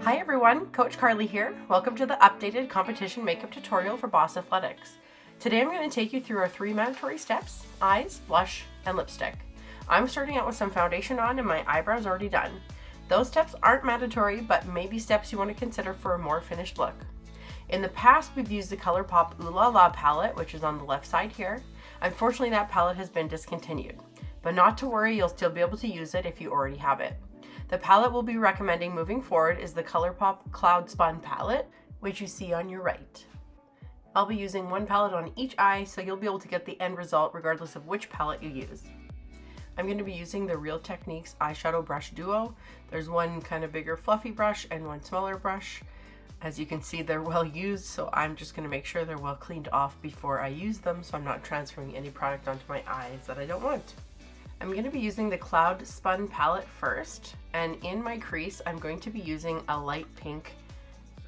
Hi everyone, Coach Carly here. Welcome to the updated competition makeup tutorial for Boss Athletics. Today I'm going to take you through our 3 mandatory steps: eyes, blush, and lipstick. I'm starting out with some foundation on and my eyebrows already done. Those steps aren't mandatory, but may be steps you want to consider for a more finished look. In the past, we've used the ColourPop Ooh La La palette, which is on the left side here. Unfortunately, that palette has been discontinued, but not to worry, you'll still be able to use it if you already have it. The palette we'll be recommending moving forward is the ColourPop Cloud Spun palette, which you see on your right. I'll be using one palette on each eye, so you'll be able to get the end result regardless of which palette you use. I'm going to be using the Real Techniques eyeshadow brush duo. There's one kind of bigger fluffy brush and one smaller brush. As you can see, they're well used, so I'm just going to make sure they're well cleaned off before I use them, so I'm not transferring any product onto my eyes that I don't want. I'm going to be using the Cloud Spun palette first, and in my crease I'm going to be using a light pink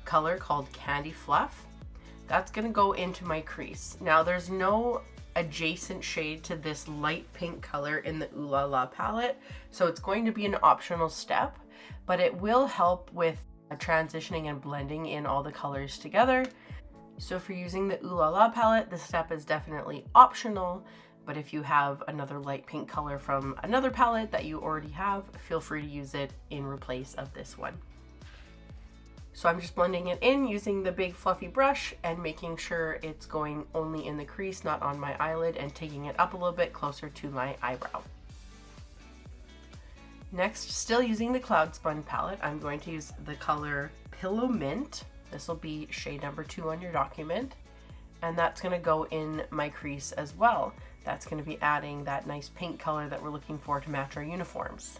color called Candy Fluff. That's going to go into my crease. Now there's no adjacent shade to this light pink color in the Ooh La La palette, so it's going to be an optional step, but it will help with transitioning and blending in all the colors together. So if you're using the Ooh La La palette, this step is definitely optional. But if you have another light pink color from another palette that you already have, feel free to use it in replace of this one. So I'm just blending it in using the big fluffy brush and making sure it's going only in the crease, not on my eyelid, and taking it up a little bit closer to my eyebrow. Next, still using the Cloud Spun palette, I'm going to use the color Pillow Mint. This will be shade number 2 on your document. And that's going to go in my crease as well. That's going to be adding that nice pink color that we're looking for to match our uniforms.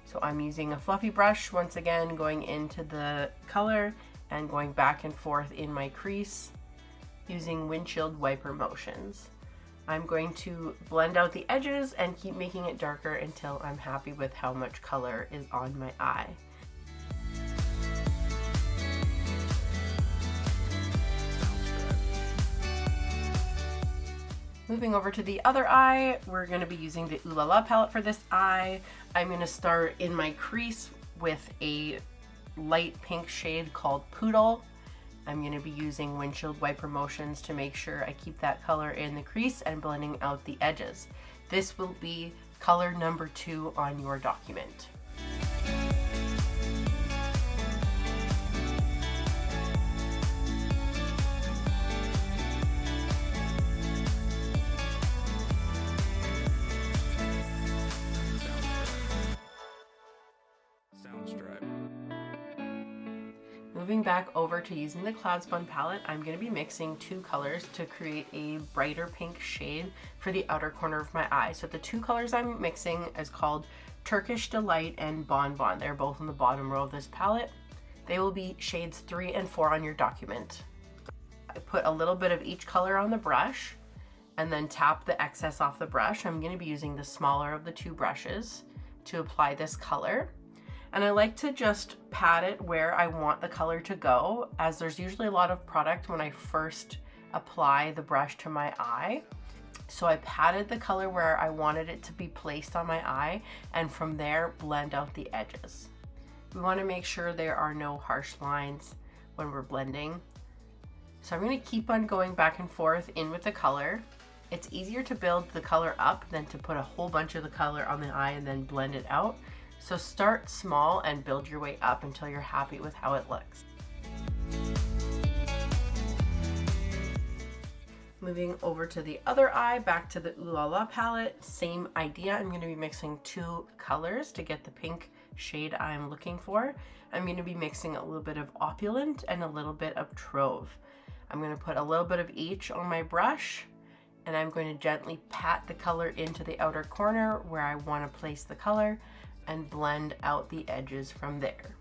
So I'm using a fluffy brush, once again going into the color and going back and forth in my crease using windshield wiper motions. I'm going to blend out the edges and keep making it darker until I'm happy with how much color is on my eye. Moving over to the other eye, we're going to be using the Ooh La La palette for this eye. I'm going to start in my crease with a light pink shade called Poodle. I'm going to be using windshield wiper motions to make sure I keep that color in the crease and blending out the edges. This will be color number 2 on your document. Moving back over to using the Cloud Spun palette, I'm going to be mixing 2 colors to create a brighter pink shade for the outer corner of my eye. So the 2 colors I'm mixing is called Turkish Delight and Bon Bon. They're both on the bottom row of this palette. They will be shades 3 and 4 on your document. I put a little bit of each color on the brush and then tap the excess off the brush. I'm going to be using the smaller of the 2 brushes to apply this color. And I like to just pat it where I want the color to go, as there's usually a lot of product when I first apply the brush to my eye. So I patted the color where I wanted it to be placed on my eye, and from there blend out the edges. We want to make sure there are no harsh lines when we're blending. So I'm going to keep on going back and forth in with the color. It's easier to build the color up than to put a whole bunch of the color on the eye and then blend it out. So start small and build your way up until you're happy with how it looks. Moving over to the other eye, back to the Ooh La La palette, same idea. I'm going to be mixing 2 colors to get the pink shade I'm looking for. I'm going to be mixing a little bit of Opulent and a little bit of Trove. I'm going to put a little bit of each on my brush, and I'm going to gently pat the color into the outer corner where I want to place the color, and blend out the edges from there.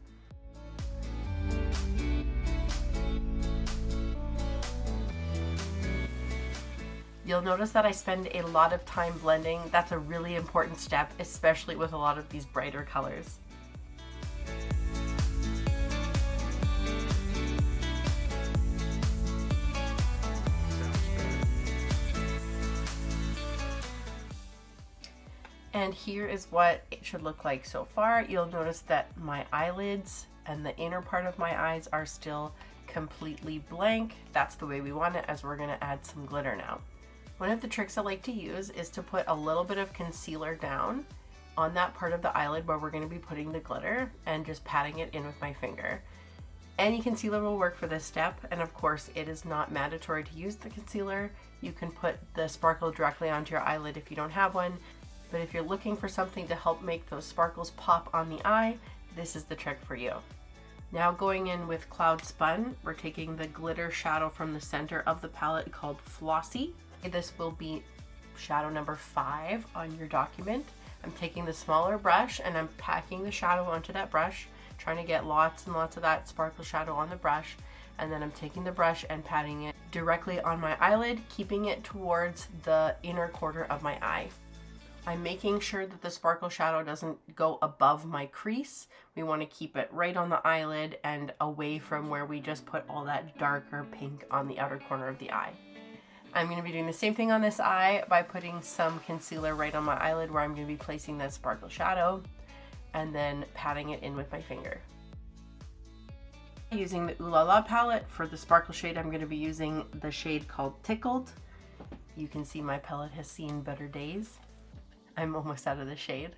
You'll notice that I spend a lot of time blending. That's a really important step, especially with a lot of these brighter colors. And here is what it should look like so far. You'll notice that my eyelids and the inner part of my eyes are still completely blank. That's the way we want it, as we're going to add some glitter now. One of the tricks I like to use is to put a little bit of concealer down on that part of the eyelid where we're going to be putting the glitter, and just patting it in with my finger. Any concealer will work for this step, and of course it is not mandatory to use the concealer. You can put the sparkle directly onto your eyelid if you don't have one, but if you're looking for something to help make those sparkles pop on the eye, this is the trick for you. Now going in with Cloud Spun, we're taking the glitter shadow from the center of the palette called Flossy. This will be shadow number 5 on your document. I'm taking the smaller brush and I'm packing the shadow onto that brush, trying to get lots and lots of that sparkle shadow on the brush. And then I'm taking the brush and patting it directly on my eyelid, keeping it towards the inner corner of my eye. I'm making sure that the sparkle shadow doesn't go above my crease. We want to keep it right on the eyelid and away from where we just put all that darker pink on the outer corner of the eye. I'm going to be doing the same thing on this eye by putting some concealer right on my eyelid where I'm going to be placing that sparkle shadow, and then patting it in with my finger. Using the Ooh La La palette for the sparkle shade, I'm going to be using the shade called Tickled. You can see my palette has seen better days. I'm almost out of the shade.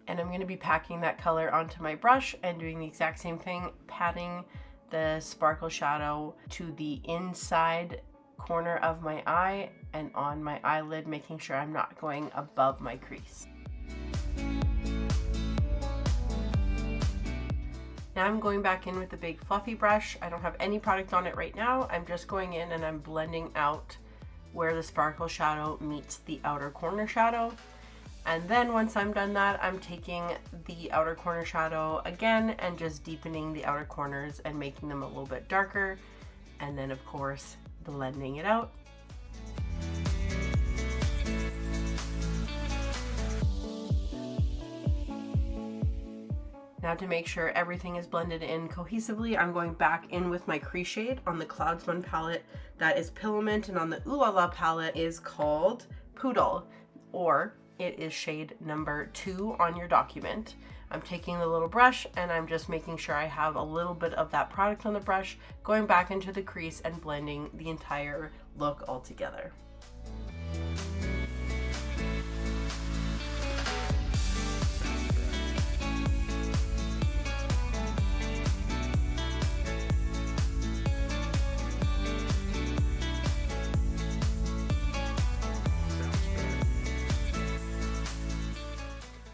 And I'm going to be packing that color onto my brush and doing the exact same thing, patting the sparkle shadow to the inside corner of my eye and on my eyelid, making sure I'm not going above my crease. Now I'm going back in with a big fluffy brush. I don't have any product on it right now. I'm just going in and I'm blending out where the sparkle shadow meets the outer corner shadow. And then once I'm done that, I'm taking the outer corner shadow again and just deepening the outer corners and making them a little bit darker. And then of course, blending it out. Now to make sure everything is blended in cohesively, I'm going back in with my Crease shade on the Cloud Spun palette. That is Pillow Mint, and on the Ooh La La palette is called Poodle, or it is shade number 2 on your document. I'm taking the little brush and I'm just making sure I have a little bit of that product on the brush, going back into the crease and blending the entire look all together.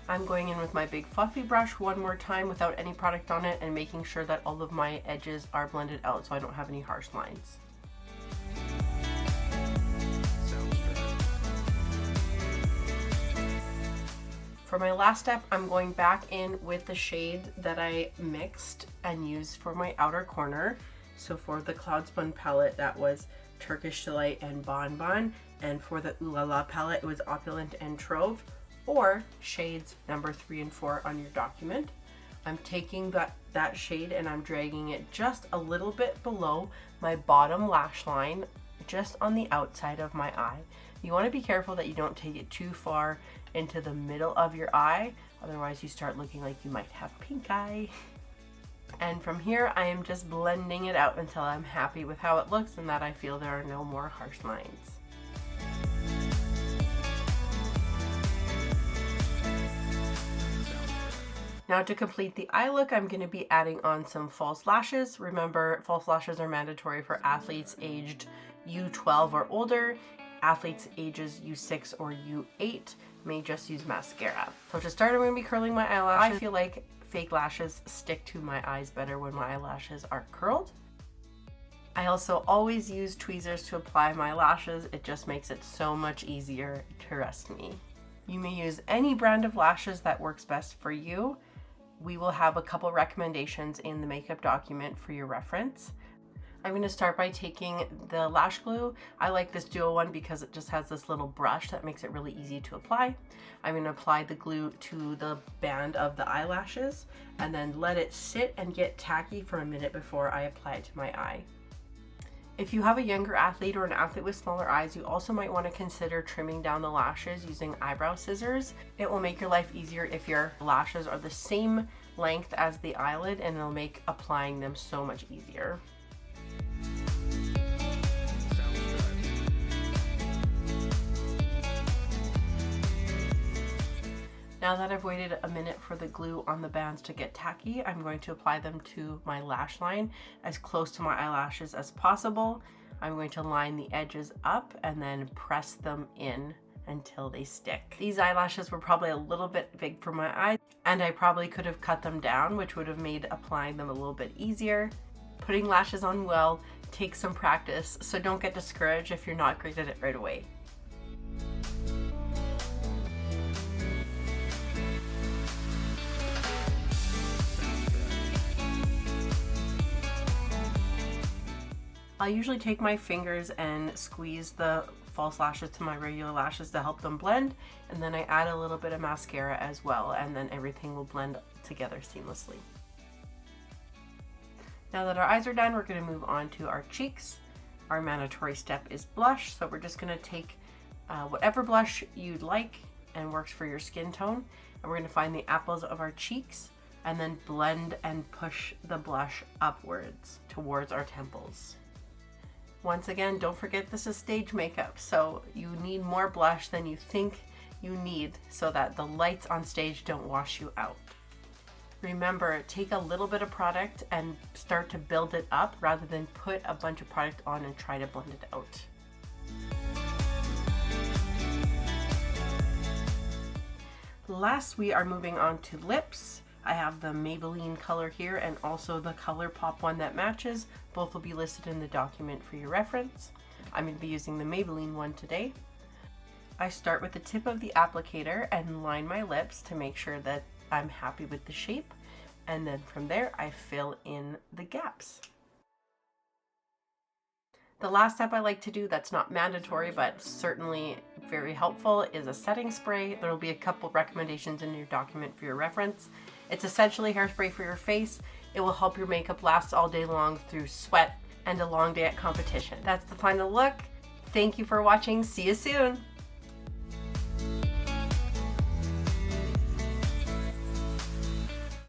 I'm going in with my big fluffy brush one more time without any product on it and making sure that all of my edges are blended out so I don't have any harsh lines. For my last step, I'm going back in with the shade that I mixed and used for my outer corner. So for the Cloud Spun palette, that was Turkish Delight and Bon Bon, and for the Ooh La La palette, it was Opulent and Trove, or shades number 3 and 4 on your document. I'm taking that shade and I'm dragging it just a little bit below my bottom lash line, just on the outside of my eye. You want to be careful that you don't take it too far into the middle of your eye, otherwise you start looking like you might have pink eye. And from here, I am just blending it out until I'm happy with how it looks and that I feel there are no more harsh lines. Now to complete the eye look, I'm going to be adding on some false lashes. Remember, false lashes are mandatory for athletes aged U12 or older. Athletes ages U6 or U8 may just use mascara. So to start, I'm going to be curling my eyelashes. I feel like fake lashes stick to my eyes better when my eyelashes are curled. I also always use tweezers to apply my lashes. It just makes it so much easier, trust me. You may use any brand of lashes that works best for you. We will have a couple recommendations in the makeup document for your reference. I'm going to start by taking the lash glue. I like this duo one because it just has this little brush that makes it really easy to apply. I'm going to apply the glue to the band of the eyelashes and then let it sit and get tacky for a minute before I apply it to my eye. If you have a younger athlete or an athlete with smaller eyes, you also might want to consider trimming down the lashes using eyebrow scissors. It will make your life easier if your lashes are the same length as the eyelid, and it'll make applying them so much easier. Now that I've waited a minute for the glue on the bands to get tacky, I'm going to apply them to my lash line as close to my eyelashes as possible. I'm going to line the edges up and then press them in until they stick. These eyelashes were probably a little bit big for my eyes, and I probably could have cut them down, which would have made applying them a little bit easier. Putting lashes on well takes some practice, so don't get discouraged if you're not great at it right away. I usually take my fingers and squeeze the false lashes to my regular lashes to help them blend, and then I add a little bit of mascara as well, and then everything will blend together seamlessly. Now that our eyes are done, we're going to move on to our cheeks. Our mandatory step is blush, so we're just going to take whatever blush you'd like and works for your skin tone, and we're going to find the apples of our cheeks and then blend and push the blush upwards towards our temples. Once again, don't forget this is stage makeup, so you need more blush than you think you need so that the lights on stage don't wash you out. Remember, take a little bit of product and start to build it up rather than put a bunch of product on and try to blend it out. Last, we are moving on to lips. I have the Maybelline color here and also the ColourPop one that matches. Both will be listed in the document for your reference. I'm going to be using the Maybelline one today. I start with the tip of the applicator and line my lips to make sure that I'm happy with the shape. And then from there, I fill in the gaps. The last step I like to do that's not mandatory but certainly very helpful is a setting spray. There will be a couple recommendations in your document for your reference. It's essentially hairspray for your face. It will help your makeup last all day long through sweat and a long day at competition. That's the final look. Thank you for watching. See you soon.